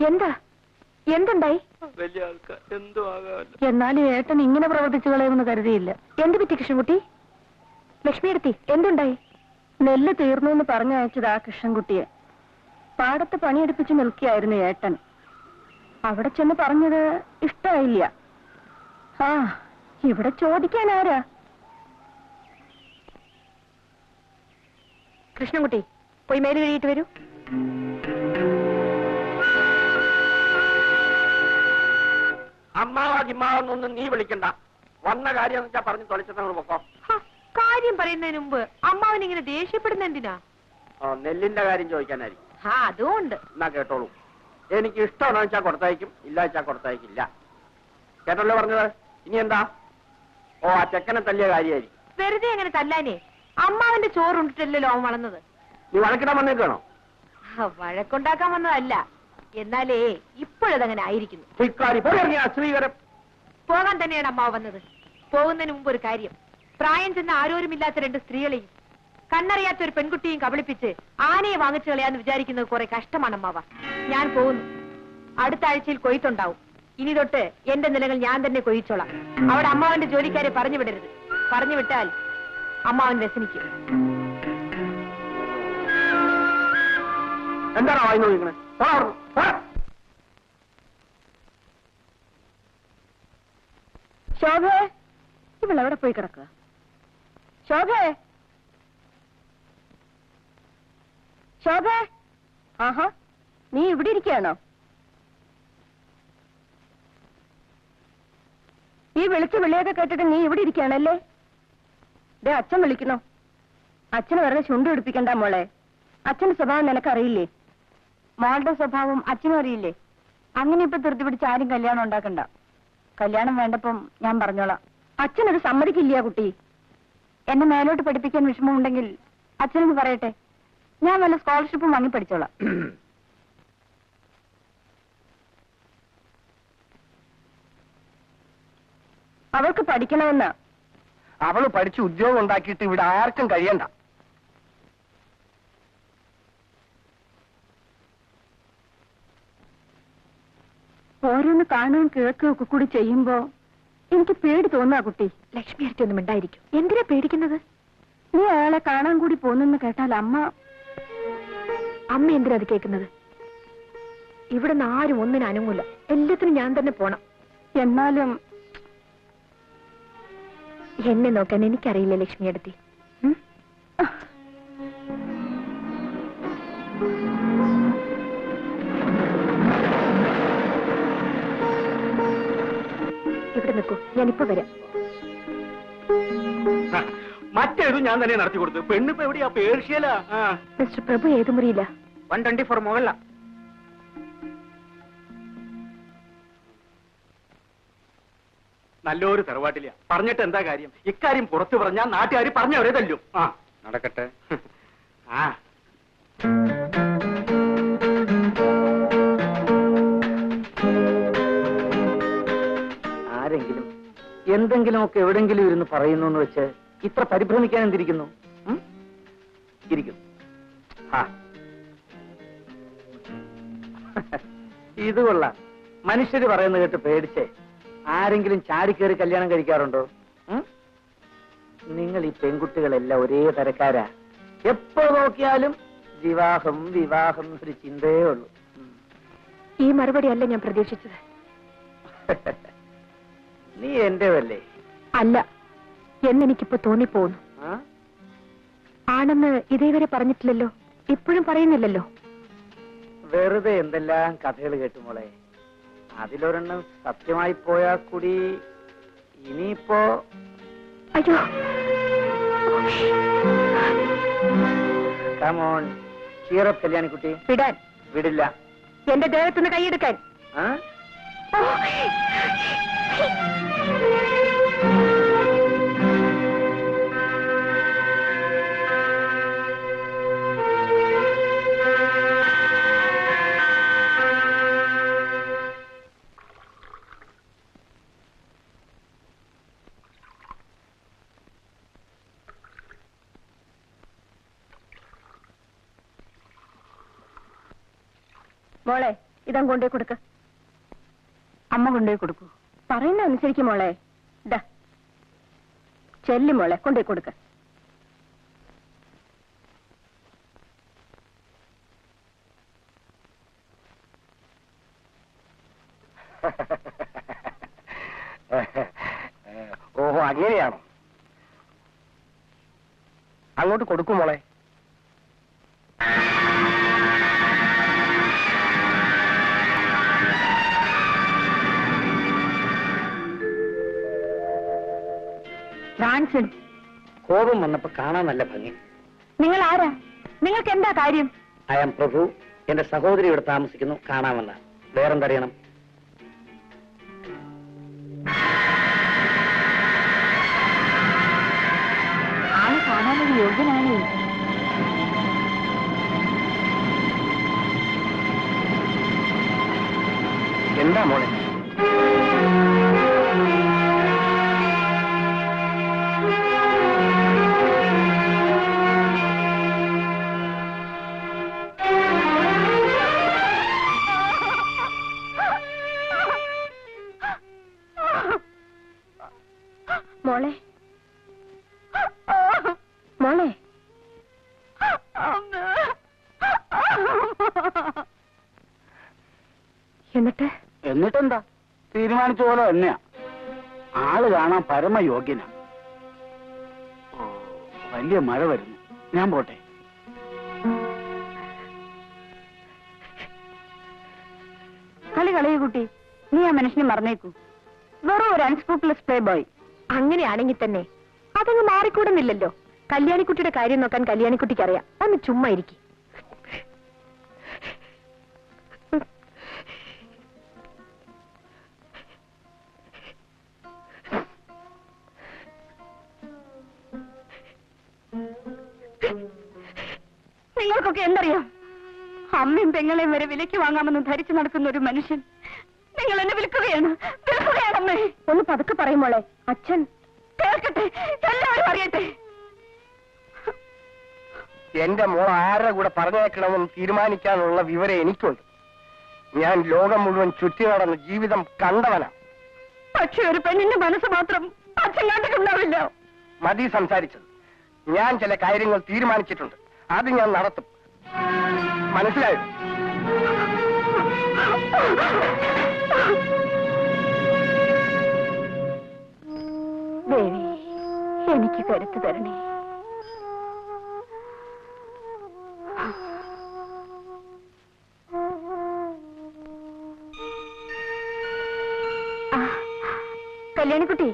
എന്താ എന്തുണ്ടായി? വലിയ ആൾക്കാർ എന്തോ ആകാമല്ലോ. എന്നാലും ഏട്ടൻ ഇങ്ങനെ പ്രവർത്തിച്ചു കളയുമെന്ന് കരുതിയില്ല. എന്ത് പറ്റി കൃഷ്ണൻകുട്ടി? ലക്ഷ്മി എടുത്തി എന്തുണ്ടായി? നെല്ല് തീർന്നു എന്ന് പറഞ്ഞയച്ചത് ആ കൃഷ്ണൻകുട്ടിയെ. പാടത്ത് പണിയെടുപ്പിച്ച് നിൽക്കുകയായിരുന്നു ഏട്ടൻ. അവിടെ ചെന്ന് പറഞ്ഞത് ഇഷ്ടമായില്ല. ആ ഇവിടെ ചോദിക്കാൻ ആരാ? കൃഷ്ണൻകുട്ടി പോയി മേല് കഴിയിട്ട് വരൂ. അമ്മാവാ ജിമ്മാവെന്നൊന്നും നീ വിളിക്കണ്ട. വന്ന കാര്യം എന്ന് വെച്ചാൽ പറഞ്ഞു തൊളിച്ചെന്ന് പൊക്കോ. കാര്യം പറയുന്നതിന് മുമ്പ് അമ്മാവൻ ഇങ്ങനെ ദേഷ്യപ്പെടുന്ന എന്തിനാ? നെല്ലിന്റെ കാര്യം ചോദിക്കാനായിരിക്കും. അതുകൊണ്ട് എന്നാ കേട്ടോളൂ. എനിക്ക് ഇഷ്ടമാണോ വെച്ചാൽ കൊടുത്തയക്കും, ഇല്ല വെച്ചാൽ കൊടുത്തയക്കില്ല. കേട്ടല്ലോ പറഞ്ഞത്. ഇനി എന്താ? ഓ ആ ചെക്കനെ തല്ലിയ കാര്യമായിരിക്കും. വെറുതെ അങ്ങനെ തല്ലാനേ. അമ്മാവന്റെ ചോറുണ്ടിട്ടല്ലോ അവൻ വളർന്നത്. നീ വഴക്കിടാൻ വന്നേക്കാണോ? വഴക്കുണ്ടാക്കാൻ വന്നതല്ല. എന്നാലേ ഇപ്പോഴതങ്ങനെ ആയിരിക്കുന്നു. ശ്രീകരം പോകാൻ തന്നെയാണ് അമ്മാവ് വന്നത്. പോകുന്നതിന് മുമ്പ് ഒരു കാര്യം. പ്രായം ചെന്ന ആരോരുമില്ലാത്ത രണ്ട് സ്ത്രീകളെയും കണ്ണറിയാത്ത ഒരു പെൺകുട്ടിയും കബളിപ്പിച്ച് ആനയെ വാങ്ങിച്ചു കളയാന്ന് വിചാരിക്കുന്നത് കുറെ കഷ്ടമാണ് അമ്മാവ. ഞാൻ പോകുന്നു. അടുത്ത ആഴ്ചയിൽ കൊയ്ത്തുണ്ടാവും. ഇനി തൊട്ട് എന്റെ നിലകൾ ഞാൻ തന്നെ കൊയ്ച്ചോളാം. അവിടെ അമ്മാവന്റെ ജോലിക്കാരെ പറഞ്ഞു വിടരുത്. പറഞ്ഞു വിട്ടാൽ അമ്മാവൻ വ്യസനിക്കും. എന്താണോ വായി നോക്കിക്കണേ? ശോഭേ, ഇവളെവിടെ പോയി കിടക്കുക? ശോഭേ, ശോഭേ, ആഹാ, നീ ഇവിടെ ഇരിക്കുകയാണോ? ഈ വിളിച്ച് വിളിയൊക്കെ കേട്ടിട്ട് നീ ഇവിടെ ഇരിക്കുകയാണല്ലേ? ദേ അച്ഛൻ വിളിക്കണോ? അച്ഛന് വെറുതെ ചുണ്ടു പിടിപ്പിക്കണ്ട മോളെ. അച്ഛന്റെ സ്വഭാവം നിനക്കറിയില്ലേ? മോളുടെ സ്വഭാവം അച്ഛനും അറിയില്ലേ? അങ്ങനെ ഇപ്പൊ ധൃതി പിടിച്ച് ആരും കല്യാണം ഉണ്ടാക്കണ്ട. കല്യാണം വേണ്ടപ്പം ഞാൻ പറഞ്ഞോളാം. അച്ഛനത് സമ്മതിക്കില്ല കുട്ടി. എന്നെ മേലോട്ട് പഠിപ്പിക്കാൻ വിഷമമുണ്ടെങ്കിൽ അച്ഛനൊന്ന് പറയട്ടെ. ഞാൻ വല്ല സ്കോളർഷിപ്പും വാങ്ങി പഠിച്ചോളാം. അവൾക്ക് പഠിക്കണമെന്ന്. അവള് പഠിച്ച് ഉദ്യോഗം ഉണ്ടാക്കിയിട്ട് ഇവിടെ ആർക്കും കഴിയണ്ട. ഓരോന്ന് കാണുകയും കേൾക്കുകയും ഒക്കെ കൂടി ചെയ്യുമ്പോ എനിക്ക് പേടി തോന്നുക കുട്ടി. ലക്ഷ്മി അടുത്തൊന്നും ഉണ്ടായിരിക്കും. എന്തിനാ പേടിക്കുന്നത്? നീ അയാളെ കാണാൻ കൂടി പോന്നെന്ന് കേട്ടാൽ അമ്മ എന്തിനാ അത് കേൾക്കുന്നത്? ഇവിടെ നിന്ന് ആരും ഒന്നിനും അനങ്ങൂല. എല്ലാത്തിനും ഞാൻ തന്നെ പോണം. എന്നാലും എന്നെ നോക്കാൻ എനിക്കറിയില്ല ലക്ഷ്മി അടുത്തി. ഇവിടെ നിൽക്കൂ, ഞാനിപ്പോ വരാം. മറ്റേതും ഞാൻ തന്നെ നടത്തി കൊടുത്തു. പെണ്ണിപ്പോ എവിടെയാ? പേർഷ്യല. മിസ്റ്റർ പ്രഭു ഏത് മുറിയില്ല? 124 മുകളില. നല്ലൊരു തറവാട്ടില്ല. പറഞ്ഞിട്ട് എന്താ കാര്യം? ഇക്കാര്യം പുറത്തു പറഞ്ഞാൽ നാട്ടുകാർ പറഞ്ഞവരെ തല്ലും. നടക്കട്ടെ. ആരെങ്കിലും എന്തെങ്കിലുമൊക്കെ എവിടെങ്കിലും ഇരുന്ന് പറയുന്നു എന്ന് വെച്ച് ഇത്ര പരിഭ്രമിക്കാൻ എന്തിരിക്കുന്നു? ഇരിക്കുന്നു. ഇത് കൊള്ളാം. മനുഷ്യര് പറയുന്നത് കേട്ട് പേടിച്ചേ ആരെങ്കിലും ചാടിക്കേറി കല്യാണം കഴിക്കാറുണ്ടോ? നിങ്ങൾ ഈ പെൺകുട്ടികളെല്ലാം ഒരേ തരക്കാരാ. എപ്പോ നോക്കിയാലും വിവാഹം വിവാഹം ഒരു ചിന്തയേ ഉള്ളൂ. ഈ മറുപടി അല്ല ഞാൻ പ്രതീക്ഷിച്ചത്. നീ എന്റേതല്ലേ? അല്ല എന്നെനിക്കിപ്പോ തോന്നിപ്പോന്നു. ആണെന്ന് ഇതേവരെ പറഞ്ഞിട്ടില്ലല്ലോ, ഇപ്പോഴും പറയുന്നില്ലല്ലോ. വെറുതെ എന്തെല്ലാം കഥകൾ കേട്ടുമോളെ. അതിലൊരെണ്ണം സത്യമായി പോയാ കൂടി ഇനിയിപ്പോ അയ്യോ. കമോൺ ചീറപ്പ് കല്യാണിക്കുട്ടി. വിടാൻ വിടില്ല. എന്റെ ദേഹത്തുനിന്ന് കൈയെടുക്കാൻ. മോളെ, ഇതാ കൊണ്ടേ കൊടുക്ക. അമ്മ കൊണ്ടുപോയി കൊടുക്കൂ. പറയുന്ന അനുസരിക്കും മോളെ. ഇതാ ചെല്ലി മോളെ, കൊണ്ടേ കൊടുക്ക. ഓഹോ, അങ്ങനെയാണോ? അങ്ങോട്ട് കൊടുക്കും മോളെ. ഫ്രാൻസിൻ, കോപം വന്നപ്പോ കാണാൻ നല്ല ഭംഗി. നിങ്ങൾ ആരാ? നിങ്ങൾക്ക് എന്താ കാര്യം? ഐ ആം പ്രഭു. എന്റെ സഹോദരി ഇവിടെ താമസിക്കുന്നു, കാണാമെന്ന. വേറെന്തറിയണം? ആള് കാണാനൊരു യോഗ്യനാണ്. എന്താ മോളെ? മോളെ, മോളെ, എന്നിട്ടെന്താ? തീരുമാനിച്ച പോലെ തന്നെയാ. ആള് കാണാൻ പരമയോഗ്യനാ. വലിയ മഴ വരുന്നു, ഞാൻ പോട്ടെ. കളി കളയൂ കുട്ടി. നീ ആ മനുഷ്യനെ മറന്നേക്കൂ. വെറും ഒരു അൺസ്ക്രൂപ്ലെസ് പ്ലേ ബോയ്. അങ്ങനെയാണെങ്കിൽ തന്നെ അതങ്ങ് മാറിക്കൂടുന്നില്ലല്ലോ. കല്യാണിക്കുട്ടിയുടെ കാര്യം നോക്കാൻ കല്യാണിക്കുട്ടിക്ക് അറിയാം. ഒന്ന് ചുമ്മാ ഇരിക്കും. നിങ്ങൾക്കൊക്കെ എന്തറിയാം? അമ്മയും പെങ്ങളെയും വരെ വിലയ്ക്ക് വാങ്ങാമെന്ന് ധരിച്ചു നടക്കുന്ന ഒരു മനുഷ്യൻ നിങ്ങൾ എന്നെ വിൽക്കുകയാണ്. വിൽക്കുകയാണമ്മേ. ഒന്ന് പതുക്കെ പറയുമോളെ. അച്ഛൻ കേൾക്കട്ടെ, എല്ലാവരും അറിയട്ടെ. എന്റെ മോൾ ആരുടെ കൂടെ പറഞ്ഞേക്കണമെന്ന് തീരുമാനിക്കാനുള്ള വിവരം എനിക്കുണ്ട്. ഞാൻ ലോകം മുഴുവൻ ചുറ്റി നടന്ന് ജീവിതം കണ്ടവനാ. പക്ഷെ ഒരു പെണ്ണിന്റെ മനസ്സ് മാത്രം അച്ഛൻ കണ്ടിട്ടുണ്ടാവില്ല. മതി സംസാരിച്ചത്. ഞാൻ ചില കാര്യങ്ങൾ തീരുമാനിച്ചിട്ടുണ്ട്. അത് ഞാൻ നടത്തും. മനസ്സിലായോ? ദേവി, എനിക്ക് കരുത്ത് തരണേ. കല്യാണിക്കുട്ടി,